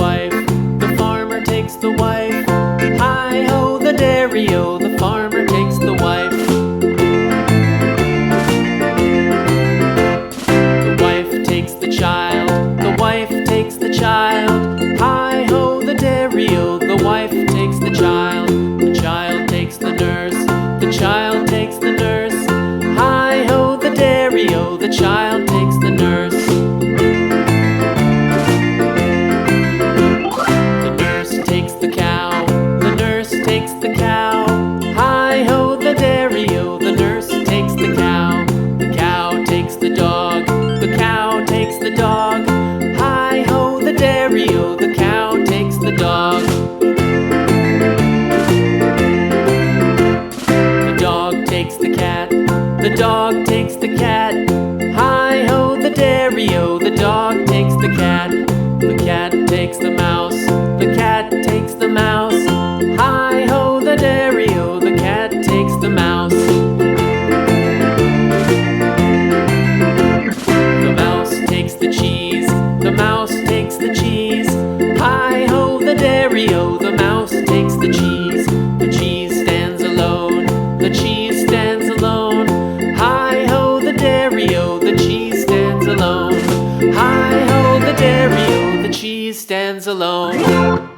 wife, the farmer takes the wife. Hi-ho, the dairy-o, the farmer takes the wife. The wife takes the child, the wife takes the child. Hi-ho, the dairy-o, the wife takes the child. The child takes the nurse, the child takes the nurse. Hi-ho, the dairy-o, the child takes the nurse. The nurse takes the cow, the nurse takes the cow. Hi-ho, the dairy-o, the nurse takes the cow. The cow takes the dog, the cow takes the dog. Hi-ho, the dairy-o, the cow takes the dog. The dog takes the cat, the dog takes the cat. Hi-ho, the dairy-o, the dog takes the cat. The cat takes the mouse, the cat takes the mouse. Hi-ho, the dairy-o, the cat takes the mouse. The mouse takes the cheese, the mouse takes the cheese. Hi-ho, the dairy-o, the mouse takes the cheese. The cheese stands alone, the cheese stands alone. Hi-ho, the dairy-o, the cheese stands alone. Hi-ho, the dairy-o, the cheese stands alone.